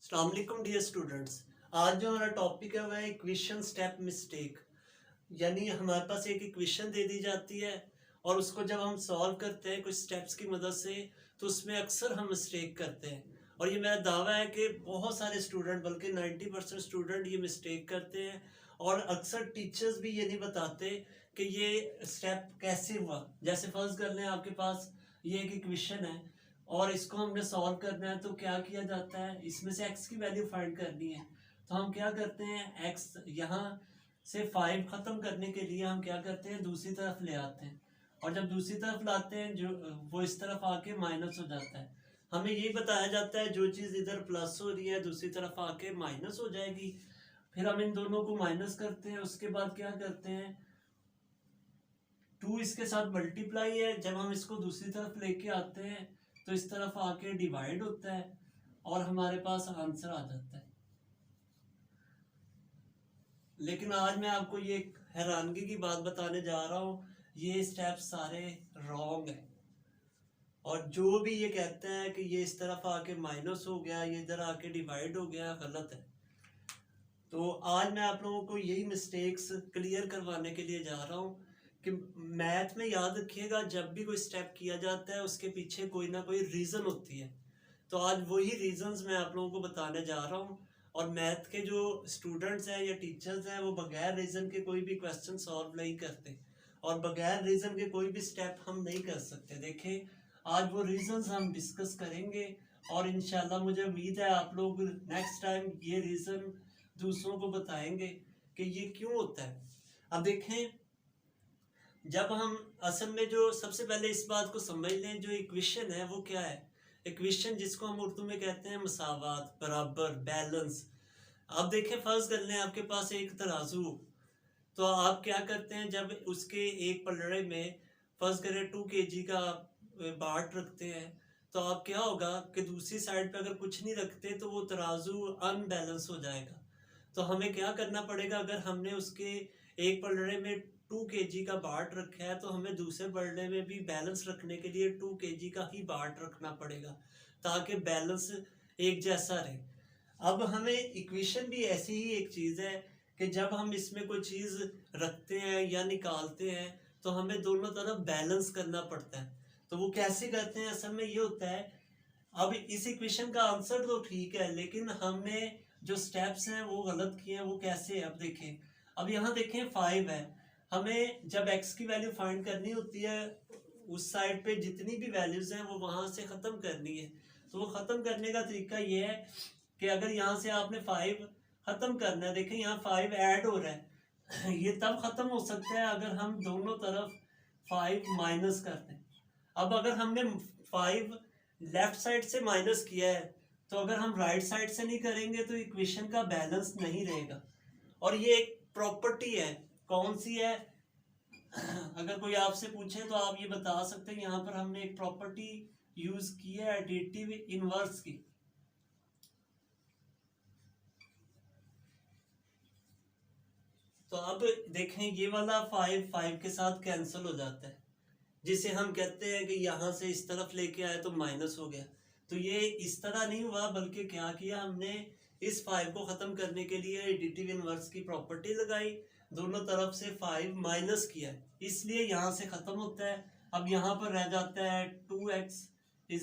अस्सलाम वालेकुम dear students. आज जो हमारा टॉपिक है वह है इक्वेशन स्टेप मिस्टेक। यानी हमारे पास एक इक्वेशन दे दी जाती है और उसको जब हम सॉल्व करते हैं कुछ स्टेप्स की मदद से तो उसमें अक्सर हम मिस्टेक करते हैं। और ये मेरा दावा है कि बहुत सारे स्टूडेंट बल्कि 90% स्टूडेंट ये मिस्टेक करते हैं। और अक्सर टीचर्स भी ये नहीं बताते कि ये स्टेप कैसे हुआ। जैसे फर्ज कर लें आपके पास ये एक इक्वेशन है और इसको हमने सॉल्व करना है, तो क्या किया जाता है, इसमें से x की वैल्यू फाइंड करनी है। तो हम क्या करते हैं, x यहाँ से 5 ख़त्म करने के लिए हम क्या करते हैं, दूसरी तरफ ले आते हैं। और जब दूसरी तरफ लाते हैं जो वो इस तरफ आके माइनस हो जाता है। हमें ये बताया जाता है जो चीज़ इधर प्लस हो रही है दूसरी तरफ आके माइनस हो जाएगी। फिर हम इन दोनों को माइनस करते हैं, उसके बाद क्या करते हैं, 2 इसके साथ मल्टीप्लाई है, जब हम इसको दूसरी तरफ लेके आते हैं तो इस तरफ आके डिवाइड होता है और हमारे पास आंसर आ जाता है। लेकिन आज मैं आपको ये हैरानगी की बात बताने जा रहा हूँ, ये स्टेप सारे रॉन्ग है। और जो भी ये कहते हैं कि ये इस तरफ आके माइनस हो गया, ये इधर आके डिवाइड हो गया, गलत है। तो आज मैं आप लोगों को यही मिस्टेक्स क्लियर करवाने के लिए जा रहा हूँ कि मैथ में याद रखिएगा, जब भी कोई स्टेप किया जाता है उसके पीछे कोई ना कोई रीज़न होती है। तो आज वही रीजंस मैं आप लोगों को बताने जा रहा हूँ। और मैथ के जो स्टूडेंट्स हैं या टीचर्स हैं वो बगैर रीज़न के कोई भी क्वेश्चन सॉल्व नहीं करते और बगैर रीज़न के कोई भी स्टेप हम नहीं कर सकते। देखें, आज वो रीजंस हम डिस्कस करेंगे और इंशाल्लाह मुझे उम्मीद है आप लोग नेक्स्ट टाइम ये रीज़न दूसरों को बताएंगे कि ये क्यों होता है। अब देखें, जब हम असल में जो सबसे पहले इस बात को समझ लें, जो इक्वेशन है वो क्या है। इक्वेशन जिसको हम उर्दू में कहते हैं मसावात, बराबर, बैलेंस। आप देखें, फर्ज कर लें आपके पास एक तराजू, तो आप क्या करते हैं, जब उसके एक पलड़े में फर्ज करें 2 kg का बाट रखते हैं, तो आप क्या होगा कि दूसरी साइड पे अगर कुछ नहीं रखते तो वो तराजू अनबैलेंस हो जाएगा। तो हमें क्या करना पड़ेगा, अगर हमने उसके एक पलड़े में 2 kg का बाट रखा है तो हमें दूसरे पलड़े में भी बैलेंस रखने के लिए 2 kg का ही बाट रखना पड़ेगा ताकि बैलेंस एक जैसा रहे। अब हमें इक्वेशन भी ऐसी ही एक चीज़ है कि जब हम इसमें कोई चीज़ रखते हैं या निकालते हैं तो हमें दोनों तरफ बैलेंस करना पड़ता है। तो वो कैसे करते हैं, असल में ये होता है, अब इस इक्वेशन का आंसर तो ठीक है लेकिन हमने जो स्टेप्स हैं वो गलत किए हैं। वो कैसे है, अब देखें, अब यहाँ देखें 5 है, हमें जब x की वैल्यू फाइंड करनी होती है उस साइड पे जितनी भी वैल्यूज हैं वो वहां से ख़त्म करनी है। तो वो ख़त्म करने का तरीका ये है कि अगर यहाँ से आपने 5 ख़त्म करना है, देखें यहाँ 5 ऐड हो रहा है ये तब ख़त्म हो सकता है अगर हम दोनों तरफ 5 माइनस कर दें। अब अगर हमने 5 लेफ्ट साइड से माइनस किया है तो अगर हम राइट साइड से नहीं करेंगे तो इक्वेशन का बैलेंस नहीं रहेगा। और ये एक प्रॉपर्टी है, कौन सी है अगर कोई आपसे पूछे तो आप ये बता सकते हैं। यहाँ पर हमने एक प्रॉपर्टी यूज की है एडिटिव इनवर्स की। तो अब देखें, ये वाला 5 के साथ कैंसिल हो जाता है, जिसे हम कहते हैं कि यहाँ से इस तरफ लेके आए तो माइनस हो गया। तो ये इस तरह नहीं हुआ, बल्कि क्या किया हमने, इस 5 को ख़त्म करने के लिए एडिटिव इनवर्स की प्रॉपर्टी लगाई, दोनों तरफ से 5 माइनस किया, इसलिए यहाँ से ख़त्म होता है। अब यहाँ पर रह जाता है 2x =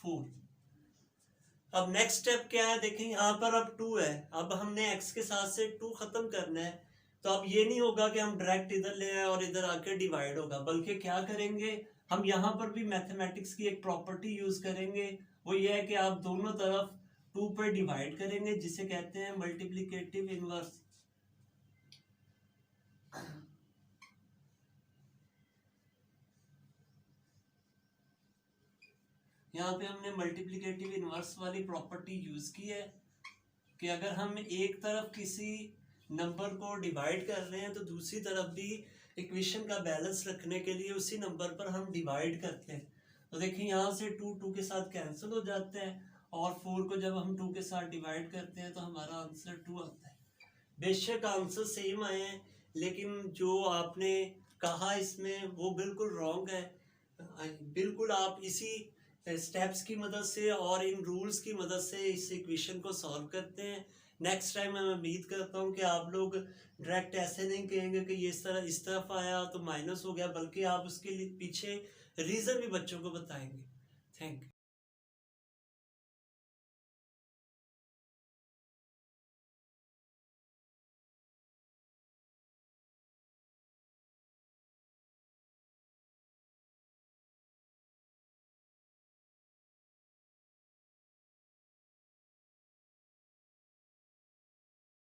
4। अब नेक्स्ट स्टेप क्या है, देखें यहाँ पर अब 2 है, अब हमने x के साथ से 2 ख़त्म करना है। तो अब ये नहीं होगा कि हम डायरेक्ट इधर ले आए और इधर आके डिवाइड होगा, बल्कि क्या करेंगे, हम यहाँ पर भी मैथमेटिक्स की एक प्रॉपर्टी यूज करेंगे। वो ये है कि आप दोनों तरफ 2 पर डिवाइड करेंगे, जिसे कहते हैं मल्टीप्लिकेटिव इनवर्स। यहाँ पे हमने मल्टीप्लिकेटिव इनवर्स वाली प्रॉपर्टी यूज की है कि अगर हम एक तरफ किसी नंबर को डिवाइड कर रहे हैं तो दूसरी तरफ भी इक्वेशन का बैलेंस रखने के लिए उसी नंबर पर हम डिवाइड करते हैं। तो देखिए यहाँ से 2 के साथ कैंसिल हो जाते हैं और 4 को जब हम 2 के साथ डिवाइड करते हैं तो हमारा आंसर 2 आता है। बेशक आंसर सेम आए हैं लेकिन जो आपने कहा इसमें वो बिल्कुल रॉन्ग है। बिल्कुल आप इसी स्टेप्स की मदद से और इन रूल्स की मदद से इस इक्वेशन को सॉल्व करते हैं। नेक्स्ट टाइम मैं उम्मीद करता हूँ कि आप लोग डायरेक्ट ऐसे नहीं कहेंगे कि ये इस तरफ आया तो माइनस हो गया, बल्कि आप उसके लिए पीछे रीज़न भी बच्चों को बताएंगे। Thank you.